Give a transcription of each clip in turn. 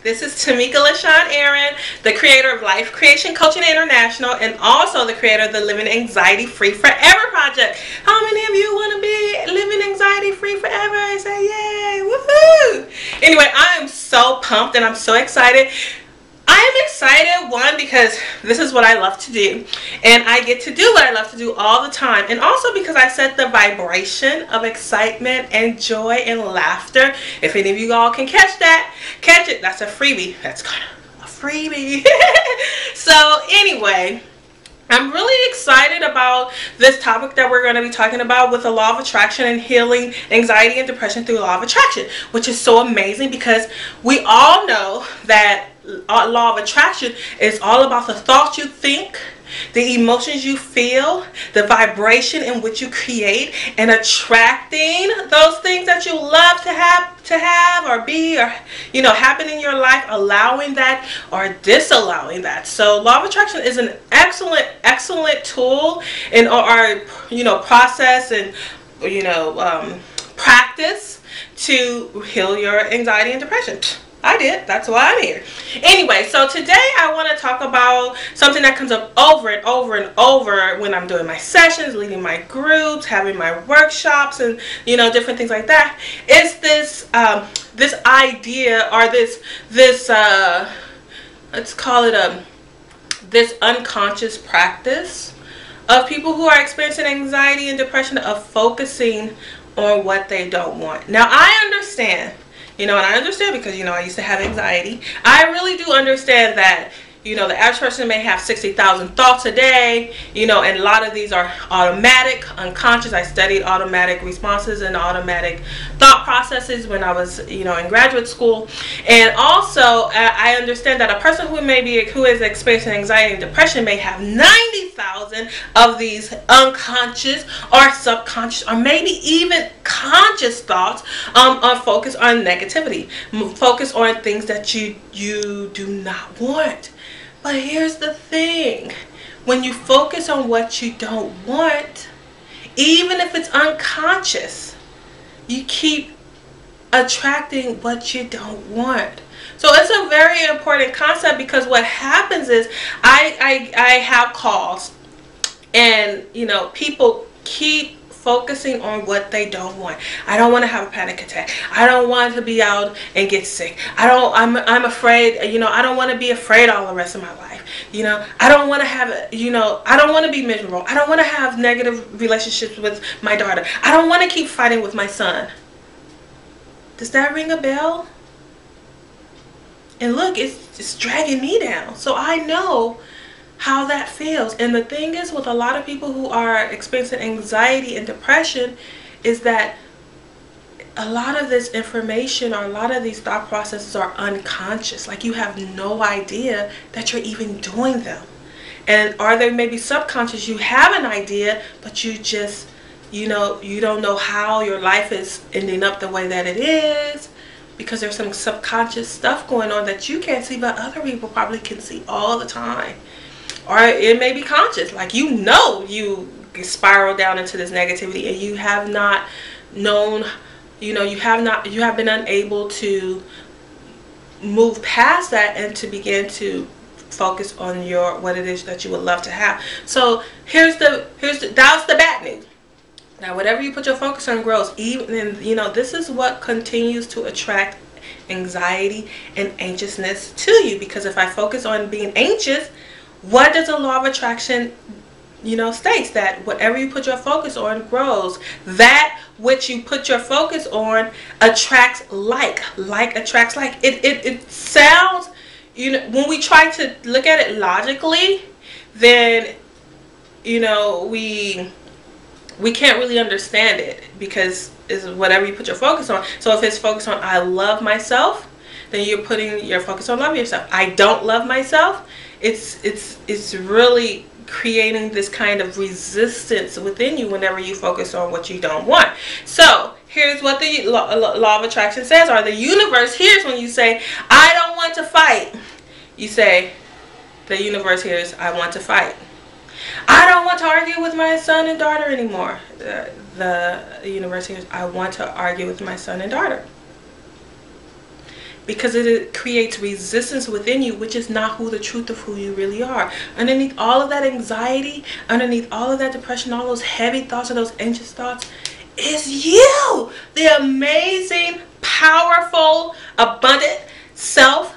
This is Tamika LaShawn Aaron, the creator of Life Creation Coaching International and also the creator of the Living Anxiety Free Forever Project. How many of you want to be living anxiety free forever? I say yay, woohoo! Anyway, I am so pumped and I'm so excited. I am excited, one, because this is what I love to do, and I get to do what I love to do all the time, and also because I set the vibration of excitement and joy and laughter. If any of you all can catch that, catch it. That's a freebie. That's kind of a freebie. So anyway, I'm really excited about this topic that we're going to be talking about with the law of attraction and healing anxiety and depression through law of attraction, which is so amazing because we all know that law of attraction is all about the thoughts you think, the emotions you feel, the vibration in which you create, and attracting those things that you love to have or be, or happen in your life, allowing that or disallowing that. So law of attraction is an excellent tool in our process and practice to heal your anxiety and depression. I did. That's why I'm here. Anyway, so today I want to talk about something that comes up over and over and over when I'm doing my sessions, leading my groups, having my workshops, and different things like that. Is this this idea, or this let's call it this unconscious practice of people who are experiencing anxiety and depression of focusing on what they don't want. Now I understand. And I understand because, I used to have anxiety. I really do understand that, the average person may have 60,000 thoughts a day, and a lot of these are automatic, unconscious. I studied automatic responses and automatic thought processes when I was, in graduate school. And also, I understand that a person who is experiencing anxiety and depression may have 90,000 of these unconscious or subconscious or maybe even conscious thoughts on focus on negativity, focus on things that you do not want. But here's the thing, when you focus on what you don't want, even if it's unconscious, you keep attracting what you don't want. So it's a very important concept because what happens is I have calls and people keep focusing on what they don't want. I don't want to have a panic attack. I don't want to be out and get sick. I'm afraid, I don't want to be afraid all the rest of my life. I don't want to have, I don't want to be miserable. I don't want to have negative relationships with my daughter. I don't want to keep fighting with my son. Does that ring a bell? And look, it's dragging me down. So I know how that feels. And the thing is with a lot of people who are experiencing anxiety and depression is that a lot of this information or a lot of these thought processes are unconscious. Like you have no idea that you're even doing them. And are they maybe subconscious? You have an idea, but you just, you don't know how your life is ending up the way that it is because there's some subconscious stuff going on that you can't see, but other people probably can see all the time. Or it may be conscious, like you spiral down into this negativity and you have not known, you have been unable to move past that and to begin to focus on what it is that you would love to have. So that's the bad news. Now whatever you put your focus on grows. Even this is what continues to attract anxiety and anxiousness to you, because if I focus on being anxious, what does the law of attraction, states? That whatever you put your focus on grows. That which you put your focus on attracts like attracts like. It sounds, when we try to look at it logically, then, we can't really understand it because it's whatever you put your focus on. So if it's focused on I love myself, then you're putting your focus on love yourself. I don't love myself. It's really creating this kind of resistance within you whenever you focus on what you don't want. So here's what the law of attraction says, or the universe hears when you say, I don't want to fight. You say, the universe hears, I want to fight. I don't want to argue with my son and daughter anymore. The universe hears, I want to argue with my son and daughter. because it creates resistance within you, which is not the truth of who you really are. Underneath all of that anxiety, underneath all of that depression, all those heavy thoughts and those anxious thoughts, is you, the amazing, powerful, abundant self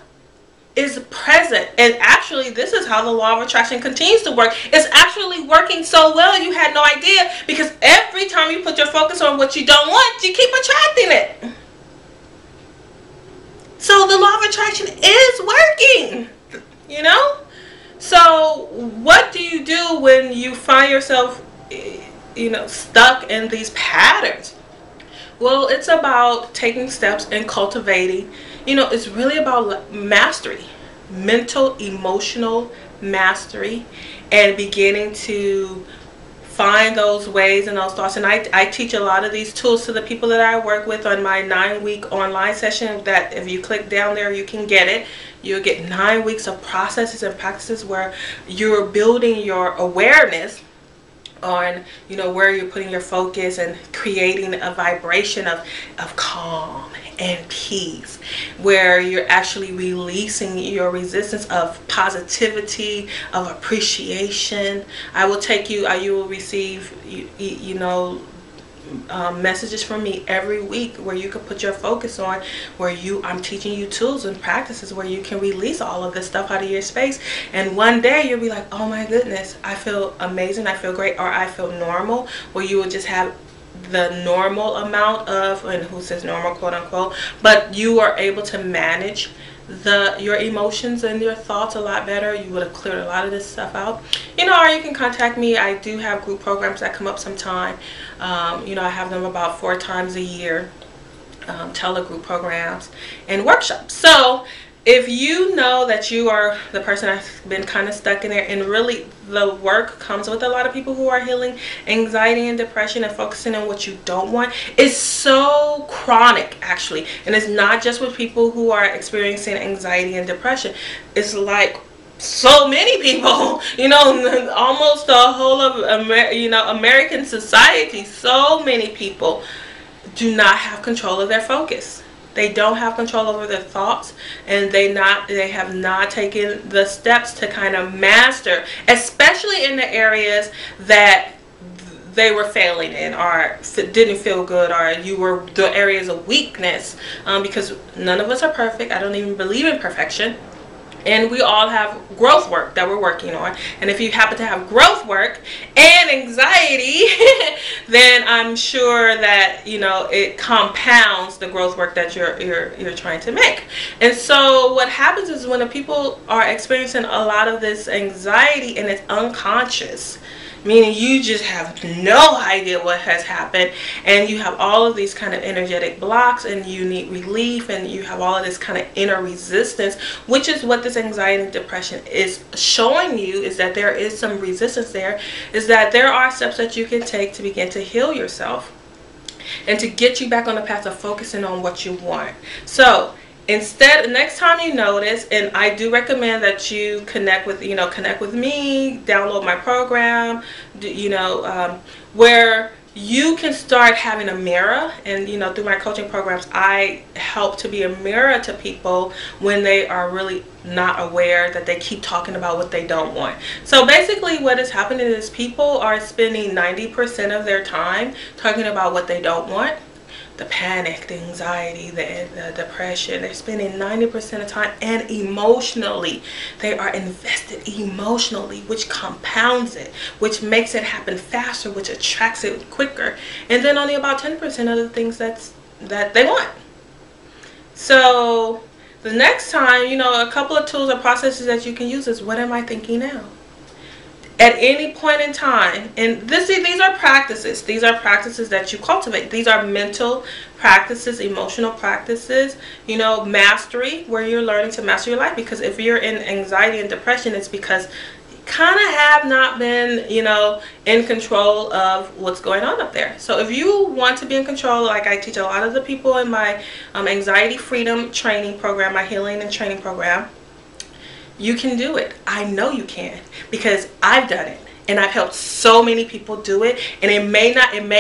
is present. And actually, this is how the law of attraction continues to work. It's actually working so well you had no idea, because every time you put your focus on what you don't want, you keep attracting it. So the law of attraction is working, you know? So what do you do when you find yourself, you know, stuck in these patterns? Well, it's about taking steps and cultivating. You know, it's really about mastery, mental, emotional mastery, and beginning to find those ways and those thoughts. And I teach a lot of these tools to the people that I work with on my 9-week online session, that if you click down there, you can get it. You'll get 9 weeks of processes and practices where you're building your awareness on, you know, where you're putting your focus and creating a vibration of calm and peace, where you're actually releasing your resistance of positivity, of appreciation. I will take you, you will receive, you know, messages from me every week where you can put your focus on, where I'm teaching you tools and practices where you can release all of this stuff out of your space. And one day you'll be like, oh my goodness, I feel amazing, I feel great, or I feel normal, where you will just have the normal amount of, and who says normal, quote unquote, but you are able to manage your emotions and your thoughts a lot better. You would have cleared a lot of this stuff out, you know. Or you can contact me. I do have group programs that come up sometime. You know, I have them about 4 times a year, telegroup programs and workshops. So if you know that you are the person that's been kind of stuck in there, and really the work comes with a lot of people who are healing anxiety and depression and focusing on what you don't want, is so chronic actually. And it's not just with people who are experiencing anxiety and depression. It's like so many people, you know, almost the whole of American society, so many people do not have control of their focus. They don't have control over their thoughts, and they have not taken the steps to kind of master, especially in the areas that they were failing in, or didn't feel good, or you were the areas of weakness, because none of us are perfect. I don't even believe in perfection. And we all have growth work that we're working on. And if you happen to have growth work and anxiety, then I'm sure that, you know, it compounds the growth work that you're trying to make. And so what happens is when the people are experiencing a lot of this anxiety and it's unconscious, meaning you just have no idea what has happened, and you have all of these kind of energetic blocks, and you need relief, and you have all of this kind of inner resistance, which is what this anxiety and depression is showing you, is that there is some resistance there, is that there are steps that you can take to begin to heal yourself and to get you back on the path of focusing on what you want. So instead, next time you notice, and I do recommend that you connect with me, download my program, where you can start having a mirror. And, you know, through my coaching programs, I help to be a mirror to people when they are really not aware that they keep talking about what they don't want. So basically what is happening is people are spending 90% of their time talking about what they don't want. The panic, the anxiety, the depression, they're spending 90% of the time, and emotionally, they are invested emotionally, which compounds it, which makes it happen faster, which attracts it quicker, and then only about 10% of the things that they want. So the next time, you know, a couple of tools or processes that you can use is, what am I thinking now? At any point in time, and these are practices. These are practices that you cultivate. These are mental practices, emotional practices, you know, mastery, where you're learning to master your life. Because if you're in anxiety and depression, it's because you kind of have not been, you know, in control of what's going on up there. So if you want to be in control, like I teach a lot of the people in my anxiety freedom training program, my healing and training program, you can do it. I know you can, because I've done it, and I've helped so many people do it. And it may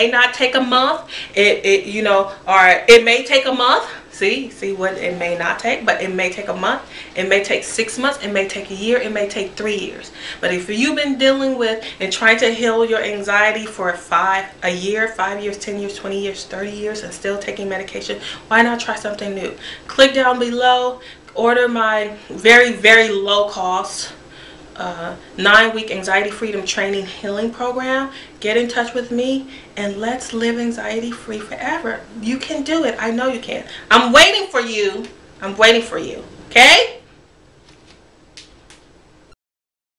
not take a month. It may take a month. See what it may not take, but it may take a month, it may take 6 months, it may take a year, it may take 3 years. But if you've been dealing with and trying to heal your anxiety for a year, 5 years, 10 years, 20 years, 30 years, and still taking medication, why not try something new? Click down below, order my very, very low cost 9-week anxiety freedom training healing program. Get in touch with me and let's live anxiety free forever. You can do it. I know you can. I'm waiting for you. I'm waiting for you. Okay?